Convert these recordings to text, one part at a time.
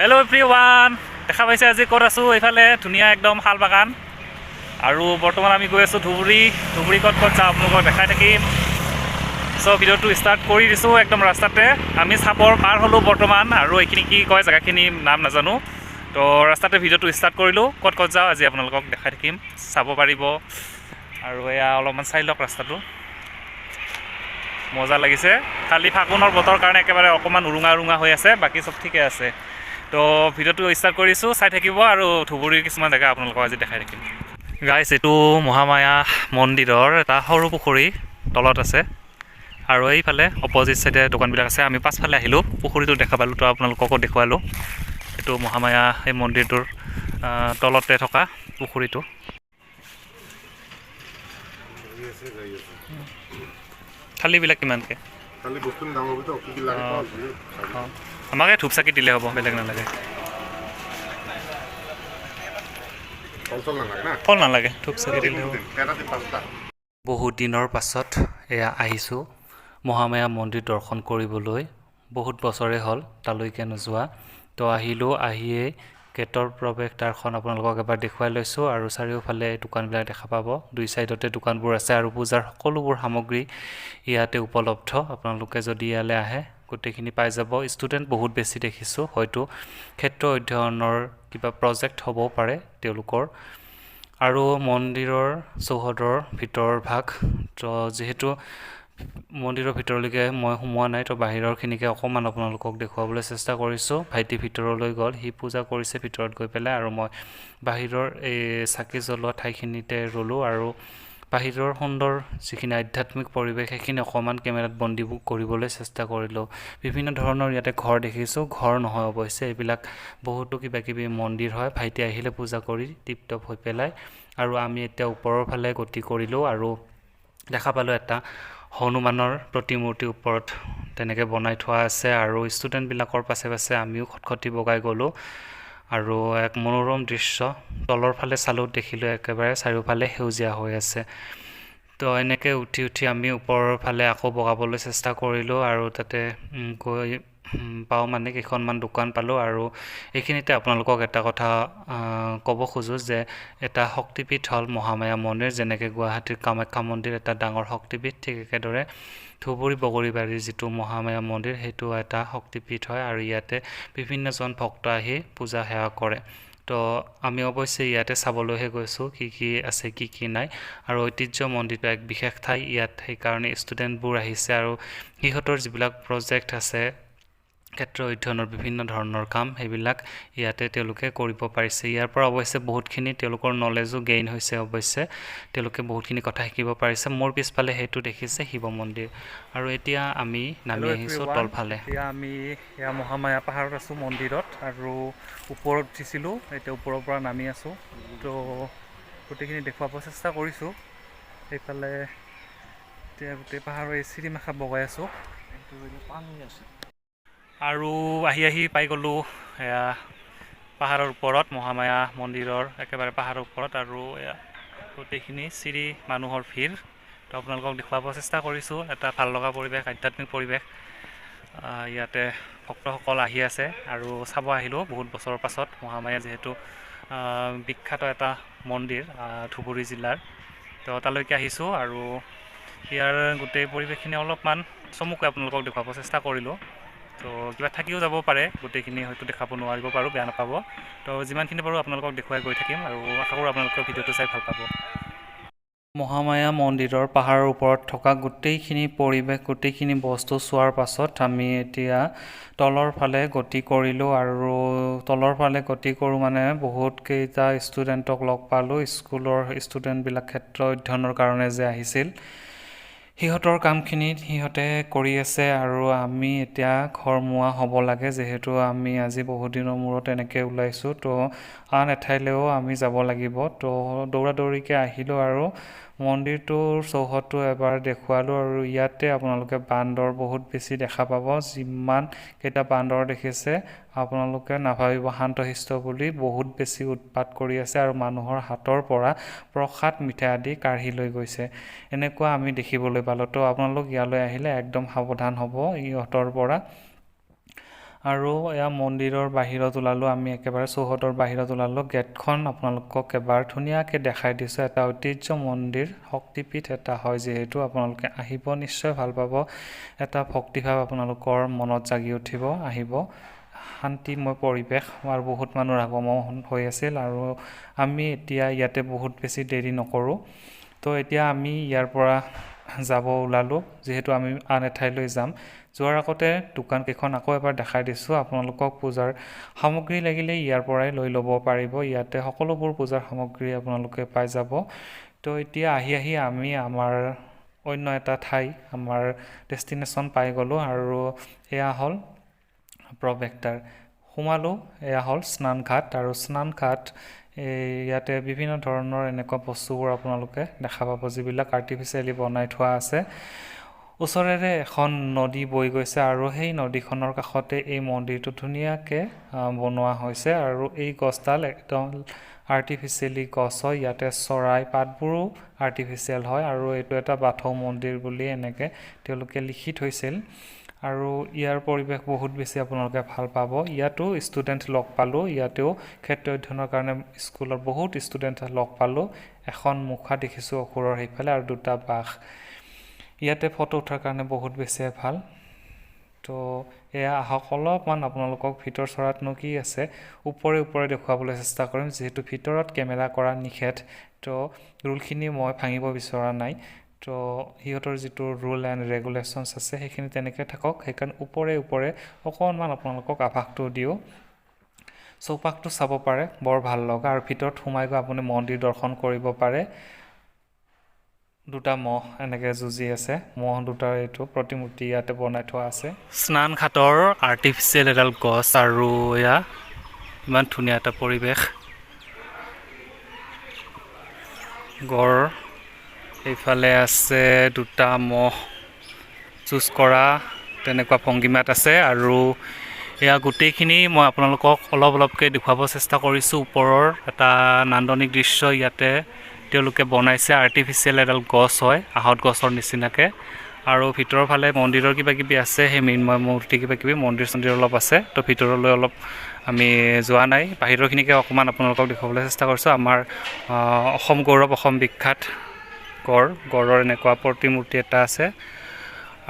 Hello' everyone, দেখা পাইছে আজি ক'ত আছোঁ? এইফালে ধুনীয়া একদম শাল বাগান। আৰু বৰ্তমান আমি গৈ আছোঁ ধুবুৰী ক'ত যাওঁ আপোনালোকক দেখাই থাকিম। চ' ভিডিঅ'টো ষ্টাৰ্ট কৰি দিছোঁ একদম ৰাস্তাতে। আমি চাপৰ পাৰ হ'লোঁ বৰ্তমান, আৰু এইখিনি কি কয় জেগাখিনি নাম নাজানো। তো ৰাস্তাতে ভিডিঅ'টো ষ্টাৰ্ট কৰিলোঁ। ক'ত যাওঁ আজি আপোনালোকক দেখাই থাকিম, চাব পাৰিব। আৰু এয়া অলপমান চাই লওক ৰাস্তাটো, মজা লাগিছে। খালি ফাগুনৰ বতৰ কাৰণে একেবাৰে অকণমান উৰুঙা হৈ আছে, বাকী চব ঠিকে আছে। তো ভিডিঅ'টো ষ্টাৰ্ট কৰিছোঁ, চাই থাকিব। আৰু ধুবুৰীৰ কিছুমান জেগা আপোনালোকক আজি দেখাই থাকিম। গাইছ, এইটো মহামায়া মন্দিৰৰ এটা সৰু পুখুৰী তলত আছে, আৰু এইফালে অপজিট চাইডে দোকানবিলাক আছে। আমি পাছফালে আহিলোঁ, পুখুৰীটো দেখা পালোঁ, তো আপোনালোককো দেখুৱালোঁ। এইটো মহামায়া এই মন্দিৰটোৰ তলতে থকা পুখুৰীটো। থালিবিলাক কিমানকৈ? আমাকে ধূপ চাকি দিলে হ'ব, বেলেগ নালাগে। ফল নালাগে, ধূপ চাকি দিলে হ'ব। বহুত দিনৰ পাছত এয়া আহিছোঁ মহামায়া মন্দিৰ দৰ্শন কৰিবলৈ। বহুত বছৰে হ'ল তালৈকে নোযোৱা। তো আহিলোঁ, আহিয়েই গেটৰ প্ৰৱেশ দ্বাৰখন আপোনালোকক এবাৰ দেখুৱাই লৈছোঁ। আৰু চাৰিওফালে দোকানবিলাক দেখা পাব, দুই চাইডতে দোকানবোৰ আছে। আৰু পূজাৰ সকলোবোৰ সামগ্ৰী ইয়াতে উপলব্ধ। আপোনালোকে যদি ইয়ালৈ আহে গোটেইখিনি পাই যাব। ষ্টুডেণ্ট বহুত বেছি দেখিছোঁ, হয়তো ক্ষেত্ৰ অধ্যয়নৰ কিবা প্ৰজেক্ট হ'বও পাৰে তেওঁলোকৰ। আৰু মন্দিৰৰ চৌহদৰ ভিতৰৰ ভাগ, তো যিহেতু মন্দিৰৰ ভিতৰলৈকে মই সোমোৱা নাই, তো বাহিৰৰখিনিকে অকণমান আপোনালোকক দেখুৱাবলৈ চেষ্টা কৰিছোঁ। ভাইটি ভিতৰলৈ গ'ল, সি পূজা কৰিছে ভিতৰত গৈ পেলাই, আৰু মই বাহিৰৰ এই চাকি জ্বলোৱা ঠাইখিনিতে ৰ'লোঁ। আৰু বাহিৰৰ সুন্দৰ যিখিনি আধ্যাত্মিক পৰিৱেশ, সেইখিনি অকণমান কেমেৰাত বন্দী কৰিবলৈ চেষ্টা কৰিলোঁ। বিভিন্ন ধৰণৰ ইয়াতে ঘৰ দেখিছোঁ, ঘৰ নহয় অৱশ্যে, এইবিলাক বহুতো কিবাকিবি মন্দিৰ হয়। ভাইটি আহিলে পূজা কৰি টিপটপ হৈ পেলাই, আৰু আমি এতিয়া ওপৰৰ ফালে গতি কৰিলোঁ। আৰু দেখা পালোঁ এটা হনুমানৰ প্ৰতিমূৰ্তি ওপৰত তেনেকৈ বনাই থোৱা আছে। আৰু ষ্টুডেণ্টবিলাকৰ পাছে পাছে আমিও খটখটি বগাই গ'লোঁ। আৰু এক মনোৰম দৃশ্য তলৰ ফালে চালোঁ, দেখিলোঁ একেবাৰে চাৰিওফালে সেউজীয়া হৈ আছে। তো এনেকৈ উঠি আমি ওপৰৰ ফালে আকৌ বগাবলৈ চেষ্টা কৰিলোঁ। আৰু তাতে গৈ পাওঁ মানে কেইখনমান দোকান পালোঁ। আৰু এইখিনিতে আপোনালোকক এটা কথা ক'ব খোজোঁ যে এটা শক্তিপীঠ হ'ল মহামায়া মন্দিৰ। যেনেকৈ গুৱাহাটীৰ কামাখ্যা মন্দিৰ এটা ডাঙৰ শক্তিপীঠ, ঠিক একেদৰে ধুবুৰী বগৰীবাৰীৰ যিটো মহামায়া মন্দিৰ, সেইটো এটা শক্তিপীঠ হয়। আৰু ইয়াতে বিভিন্নজন ভক্ত আহি পূজা সেৱা কৰে। তো আমি অৱশ্যে ইয়াতে চাবলৈহে গৈছোঁ কি আছে কি নাই। আৰু ঐতিহ্য মন্দিৰটো এক বিশেষ ঠাই ইয়াত, সেইকাৰণে ষ্টুডেণ্টবোৰ আহিছে। আৰু সিহঁতৰ যিবিলাক প্ৰজেক্ট আছে, ক্ষেত্ৰ অধ্যয়নৰ বিভিন্ন ধৰণৰ কাম, সেইবিলাক ইয়াতে তেওঁলোকে কৰিব পাৰিছে। ইয়াৰ পৰা অৱশ্যে বহুতখিনি তেওঁলোকৰ নলেজো গেইন হৈছে। অৱশ্যে তেওঁলোকে বহুতখিনি কথা শিকিব পাৰিছে। মোৰ পিছফালে সেইটো দেখিছে শিৱ মন্দিৰ। আৰু এতিয়া আমি নামি আহিছোঁ তলফালে। এতিয়া আমি এয়া মহামায়া পাহাৰত আছোঁ মন্দিৰত, আৰু ওপৰত উঠিছিলোঁ, এতিয়া ওপৰৰ পৰা নামি আছোঁ। তো গোটেইখিনি দেখুৱাব চেষ্টা কৰিছোঁ। এইফালে এতিয়া গোটেই পাহাৰৰ এই চিৰিমাখা বগাই আছোঁ। আৰু আহি পাই গ'লোঁ এয়া পাহাৰৰ ওপৰত, মহামায়া মন্দিৰৰ একেবাৰে পাহাৰৰ ওপৰত। আৰু এয়া গোটেইখিনি চিৰি, মানুহৰ ভিৰ। তো আপোনালোকক দেখুৱাব চেষ্টা কৰিছোঁ। এটা ভাল লগা পৰিৱেশ, আধ্যাত্মিক পৰিৱেশ। ইয়াতে ভক্তসকল আহি আছে, আৰু চাব আহিলোঁ বহুত বছৰৰ পাছত মহামায়া, যিহেতু বিখ্যাত এটা মন্দিৰ ধুবুৰী জিলাৰ। তো তালৈকে আহিছোঁ, আৰু ইয়াৰ গোটেই পৰিৱেশখিনি অলপমান চমুকৈ আপোনালোকক দেখুৱাব চেষ্টা কৰিলোঁ। তো কিবা থাকিও যাব পাৰে, গোটেইখিনি হয়তো দেখাব নোৱাৰিব পাৰোঁ, বেয়া নাপাব। তো যিমানখিনি পাৰোঁ আপোনালোকক দেখুৱাই গৈ থাকিম, আৰু আশা কৰোঁ আপোনালোকৰ ভিডিঅ'টো চাই ভাল পাব। মহামায়া মন্দিৰৰ পাহাৰৰ ওপৰত থকা গোটেইখিনি পৰিৱেশ, গোটেইখিনি বস্তু চোৱাৰ পাছত আমি এতিয়া তলৰ ফালে গতি কৰিলোঁ। আৰু তলৰ ফালে গতি কৰোঁ মানে বহুতকেইটা ষ্টুডেণ্টক লগ পালোঁ। স্কুলৰ ষ্টুডেণ্টবিলাক ক্ষেত্ৰ অধ্যয়নৰ কাৰণে যে আহিছিল, সিহঁতৰ কামখিনি সিহঁতে কৰি আছে। আৰু আমি এতিয়া ঘৰমুৱা হ'ব লাগে, যিহেতু আমি আজি বহুত দিনৰ মূৰত এনেকৈ ওলাইছোঁ। তো আন এঠাইলৈও আমি যাব লাগিব। তো দৌৰা দৌৰিকৈ আহিলোঁ, আৰু মন্দিৰটোৰ চৌহদটো এবাৰ দেখুৱালোঁ। আৰু ইয়াতে আপোনালোকে বান্দৰ বহুত বেছি দেখা পাব। যিমান কেইটা বান্দৰ দেখিছে আপোনালোকে নাভাবিব শান্তশিষ্ট বুলি, বহুত বেছি উৎপাত কৰি আছে। আৰু মানুহৰ হাতৰ পৰা প্ৰসাদ মিঠাই আদি কাঢ়ি লৈ গৈছে, এনেকুৱা আমি দেখিবলৈ পালোঁ। তো আপোনালোক ইয়ালৈ আহিলে একদম সাৱধান হ'ব ইহঁতৰ পৰা। আৰু এয়া মন্দিৰৰ বাহিৰত ওলালোঁ, আমি একেবাৰে চৌহদৰ বাহিৰত ওলালোঁ। গেটখন আপোনালোকক এবাৰ ধুনীয়াকৈ দেখাই দিছোঁ। এটা ঐতিহ্য মন্দিৰ, শক্তিপীঠ এটা হয়, যিহেতু আপোনালোকে আহিব নিশ্চয় ভাল পাব। এটা ভক্তিভাৱ আপোনালোকৰ মনত জাগি উঠিব, আহিব। শান্তিময় পৰিৱেশ আৰু বহুত মানুহৰ আগমন হৈ আছিল। আৰু আমি এতিয়া ইয়াতে বহুত বেছি দেৰি নকৰোঁ, তো এতিয়া আমি ইয়াৰ পৰা যাব ওলালোঁ, যিহেতু আমি আন এঠাইলৈ যাম। যোৱাৰ আগতে দোকানকেইখন আকৌ এবাৰ দেখাই দিছোঁ। আপোনালোকক পূজাৰ সামগ্ৰী লাগিলে ইয়াৰ পৰাই লৈ ল'ব পাৰিব। ইয়াতে সকলোবোৰ পূজাৰ সামগ্ৰী আপোনালোকে পাই যাব। তো এতিয়া আহি আমি আমাৰ অন্য এটা ঠাই, আমাৰ ডেষ্টিনেশ্যন পাই গ'লোঁ। আৰু এয়া হ'ল প্ৰৱেশদ্বাৰ। সোমালোঁ, এয়া হ'ল স্নানঘাট। আৰু স্নানঘাট ইয়াতে বিভিন্ন ধৰণৰ এনেকুৱা বস্তুবোৰ আপোনালোকে দেখা পাব, যিবিলাক আৰ্টিফিচিয়েলি বনাই থোৱা আছে। ওচৰেৰে এখন নদী বৈ গৈছে আৰু সেই নদীখনৰ কাষতে এই মন্দিৰটো ধুনীয়াকৈ বনোৱা হৈছে। আৰু এই গছডাল একদম আৰ্টিফিচিয়েলি গছ হয়। ইয়াতে চৰাই পাতবোৰো আৰ্টিফিচিয়েল হয়। আৰু এইটো এটা বাথৌ মন্দিৰ বুলি এনেকৈ তেওঁলোকে লিখি থৈছিল। আৰু ইয়াৰ পৰিৱেশ বহুত বেছি আপোনালোকে ভাল পাব। ইয়াতো ষ্টুডেণ্ট লগ পালোঁ, ইয়াতেও ক্ষেত্ৰ অধ্যয়নৰ কাৰণে স্কুলৰ বহুত ষ্টুডেণ্ট লগ পালোঁ। এখন মুখা দেখিছোঁ অসুৰৰ সেইফালে আৰু দুটা বাঘ। ইয়াতে ফটো উঠাৰ কাৰণে বহুত বেছি ভাল। তো এয়া আহক, অলপমান আপোনালোকক ভিতৰ চৰাতনো কি আছে ওপৰে দেখুৱাবলৈ চেষ্টা কৰিম, যিহেতু ভিতৰত কেমেৰা কৰা নিষেধ। তো ৰুলখিনি মই ভাঙিব বিচৰা নাই। তো সিহঁতৰ যিটো ৰুল এণ্ড ৰেগুলেশ্যনছ আছে সেইখিনি তেনেকৈ থাকক। সেইকাৰণে ওপৰে অকণমান আপোনালোকক আভাসটো দিওঁ। চৌপাশটো চাব পাৰে, বৰ ভাল লগা। আৰু ভিতৰত সোমাই গৈ আপুনি মন্দিৰ দৰ্শন কৰিব পাৰে। দুটা মহ এনেকৈ যুঁজি আছে, মহ দুটাৰ এইটো প্ৰতিমূৰ্তি ইয়াতে বনাই থোৱা আছে। স্নানঘাটৰ আৰ্টিফিচিয়েল এডাল গছ, আৰু এয়া ইমান ধুনীয়া এটা পৰিৱেশ। গড় এইফালে আছে, দুটা মহ যুঁজ কৰা তেনেকুৱা ভংগীমাত আছে। আৰু এয়া গোটেইখিনি মই আপোনালোকক অলপকৈ দেখুৱাব চেষ্টা কৰিছোঁ। ওপৰৰ এটা নান্দনিক দৃশ্য ইয়াতে তেওঁলোকে বনাইছে। আৰ্টিফিচিয়েল এডাল গছ হয়, আহঁত গছৰ নিচিনাকৈ। আৰু ভিতৰৰ ফালে মন্দিৰৰ কিবাকিবি আছে, সেই মৃন্ময় মূৰ্তি কিবাকিবি মন্দিৰ চন্দিৰ অলপ আছে। তো ভিতৰলৈ অলপ আমি যোৱা নাই, বাহিৰৰখিনিকে অকণমান আপোনালোকক দেখুৱাবলৈ চেষ্টা কৰিছোঁ। আমাৰ অসম গৌৰৱ, অসম বিখ্যাত গড়ৰ এনেকুৱা প্ৰতিমূৰ্তি এটা আছে।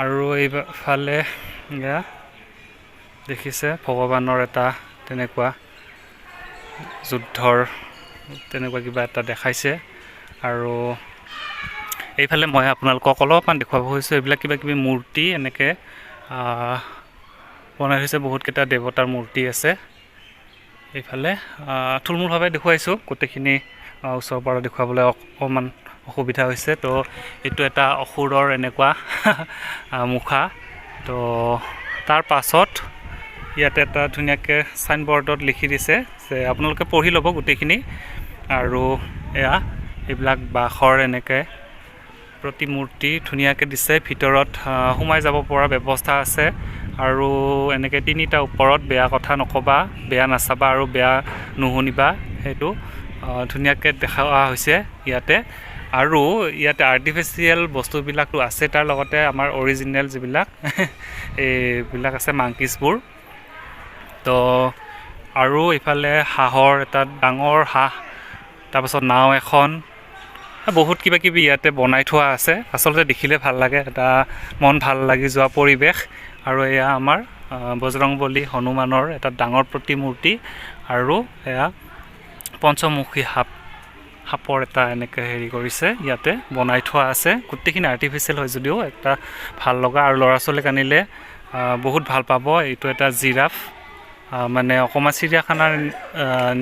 আৰু এইফালে এয়া দেখিছে ভগৱানৰ এটা তেনেকুৱা যুদ্ধৰ তেনেকুৱা কিবা এটা দেখাইছে। আৰু এইফালে মই আপোনালোকক অলপমান দেখুৱাব খুজিছোঁ, এইবিলাক কিবাকিবি মূৰ্তি এনেকৈ বনাই থৈছে। বহুতকেইটা দেৱতাৰ মূৰ্তি আছে। এইফালে থুলমূলভাৱে দেখুৱাইছোঁ, গোটেইখিনি ওচৰৰ পৰা দেখুৱাবলৈ অকণমান অসুবিধা হৈছে। তো এইটো এটা অসুৰৰ এনেকুৱা মুখা। তো তাৰ পাছত ইয়াতে এটা ধুনীয়াকৈ চাইনবৰ্ডত লিখি দিছে যে আপোনালোকে পঢ়ি ল'ব গোটেইখিনি। আৰু এয়া এইবিলাক বাঁহৰ এনেকৈ প্ৰতিমূৰ্তি ধুনীয়াকৈ দিছে। ভিতৰত সোমাই যাব পৰা ব্যৱস্থা আছে। আৰু এনেকৈ তিনিটা ওপৰত বেয়া কথা নক'বা, বেয়া নাচাবা আৰু বেয়া নুশুনিবা, সেইটো ধুনীয়াকৈ দেখা হৈছে ইয়াতে। আৰু ইয়াতে আৰ্টিফিচিয়েল বস্তুবিলাকতো আছে, তাৰ লগতে আমাৰ অৰিজিনেল যিবিলাক এইবিলাক আছে মাংকিছবোৰ। তো আৰু ইফালে হাঁহৰ এটা ডাঙৰ হাঁহ, তাৰপাছত নাও এখন, বহুত কিবাকিবি ইয়াতে বনাই থোৱা আছে। আচলতে দেখিলে ভাল লাগে, এটা মন ভাল লাগি যোৱা পৰিৱেশ। আৰু এয়া আমাৰ বজৰংবলী হনুমানৰ এটা ডাঙৰ প্ৰতিমূৰ্তি। আৰু এয়া পঞ্চমুখী সাপৰ এটা এনেকৈ হেৰি কৰিছে, ইয়াতে বনাই থোৱা আছে। গোটেইখিনি আৰ্টিফিচিয়েল হয় যদিও এটা ভাল লগা, আৰু ল'ৰা ছোৱালীক আনিলে বহুত ভাল পাব। এইটো এটা জিৰাফ, মানে অকণমান চিৰিয়াখানাৰ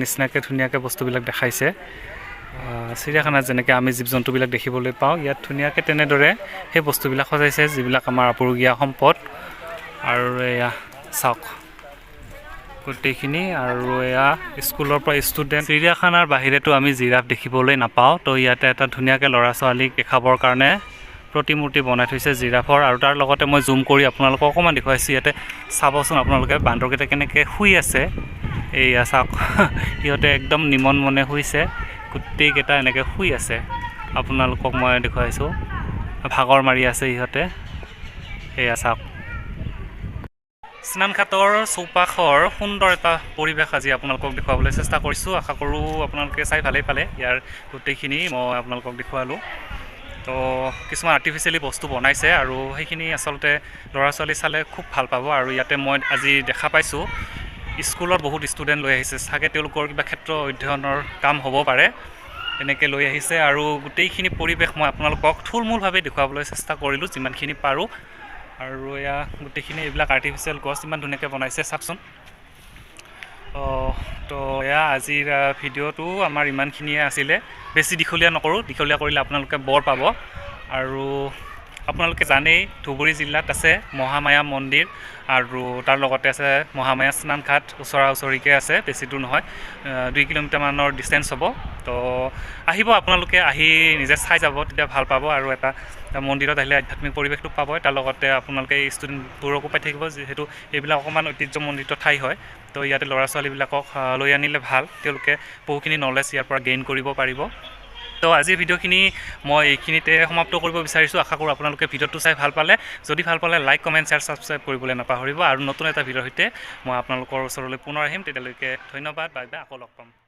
নিচিনাকৈ ধুনীয়াকৈ বস্তুবিলাক দেখাইছে। চিৰিয়াখানাত যেনেকৈ আমি জীৱ জন্তুবিলাক দেখিবলৈ পাওঁ, ইয়াত ধুনীয়াকৈ তেনেদৰে সেই বস্তুবিলাক সজাইছে, যিবিলাক আমাৰ আপুৰুগীয়া সম্পদ। আৰু এয়া চাওক গোটেইখিনি। আৰু এয়া স্কুলৰ পৰা ষ্টুডেণ্ট। চিৰিয়াখানাৰ বাহিৰেতো আমি জিৰাফ দেখিবলৈ নাপাওঁ। তো ইয়াতে এটা ধুনীয়াকৈ ল'ৰা ছোৱালীক দেখাবৰ কাৰণে প্ৰতিমূৰ্তি বনাই থৈছে জিৰাফৰ। আৰু তাৰ লগতে মই জুম কৰি আপোনালোকক অকণমান দেখুৱাইছোঁ। ইয়াতে চাবচোন আপোনালোকে বান্দৰকেইটা কেনেকৈ শুই আছে। এইয়া চাওক, সিহঁতে একদম নিমন মনে শুইছে, গোটেইকেইটা এনেকৈ শুই আছে। আপোনালোকক মই দেখুৱাইছোঁ, ভাগৰ মাৰি আছে সিহঁতে। এয়া চাওক, স্নানঘাটৰ চৌপাশৰ সুন্দৰ এটা পৰিৱেশ আজি আপোনালোকক দেখুৱাবলৈ চেষ্টা কৰিছোঁ। আশা কৰোঁ আপোনালোকে চাই ভালেই পালে। ইয়াৰ গোটেইখিনি মই আপোনালোকক দেখুৱালোঁ। তো কিছুমান আৰ্টিফিচিয়েলি বস্তু বনাইছে আৰু সেইখিনি আচলতে ল'ৰা ছোৱালী চালে খুব ভাল পাব। আৰু ইয়াতে মই আজি দেখা পাইছোঁ স্কুলৰ বহুত ষ্টুডেণ্ট লৈ আহিছে, চাগে তেওঁলোকৰ কিবা ক্ষেত্ৰ অধ্যয়নৰ কাম হ'ব পাৰে, এনেকৈ লৈ আহিছে। আৰু গোটেইখিনি পৰিৱেশ মই আপোনালোকক থুলমূলভাৱে দেখুৱাবলৈ চেষ্টা কৰিলোঁ যিমানখিনি পাৰোঁ। আৰু এয়া গোটেইখিনি এইবিলাক আৰ্টিফিচিয়েল গছ ইমান ধুনীয়াকৈ বনাইছে চাওকচোন। তো এয়া আজিৰ ভিডিঅ'টো আমাৰ ইমানখিনিয়ে আছিলে। বেছি দীঘলীয়া নকৰোঁ, দীঘলীয়া কৰিলে আপোনালোকে বৰ পাব। আৰু আপোনালোকে জানেই ধুবুৰী জিলাত আছে মহামায়া মন্দিৰ আৰু তাৰ লগতে আছে মহামায়া স্নানঘাট, ওচৰা ওচৰিকৈ আছে, বেছি দূৰ নহয়, 2 কিলোমিটাৰমানৰ ডিষ্টেঞ্চ হ'ব। তো আহিব আপোনালোকে, আহি নিজে চাই যাব, তেতিয়া ভাল পাব। আৰু এটা মন্দিৰত আহিলে আধ্যাত্মিক পৰিৱেশটো পাব। তাৰ লগতে আপোনালোকে ষ্টুডেণ্টবোৰকো পাই থাকিব, যিহেতু এইবিলাক অকণমান ঐতিহ্যমণ্ডিত ঠাই হয়। তো ইয়াতে ল'ৰা ছোৱালীবিলাকক লৈ আনিলে ভাল, তেওঁলোকে বহুখিনি নলেজ ইয়াৰ পৰা গেইন কৰিব পাৰিব। তো আজিৰ ভিডিঅ'খিনি মই এইখিনিতে সমাপ্ত কৰিব বিচাৰিছোঁ। আশা কৰোঁ আপোনালোকে ভিডিঅ'টো চাই ভাল পালে। যদি ভাল পালে লাইক, কমেণ্ট, শ্বেয়াৰ, ছাবস্ক্ৰাইব কৰিবলৈ নাপাহৰিব। আৰু নতুন এটা ভিডিঅ'ৰ সৈতে মই আপোনালোকৰ ওচৰলৈ পুনৰ আহিম। তেতিয়ালৈকে ধন্যবাদ, বাই বাই, আকৌ লগ পাম।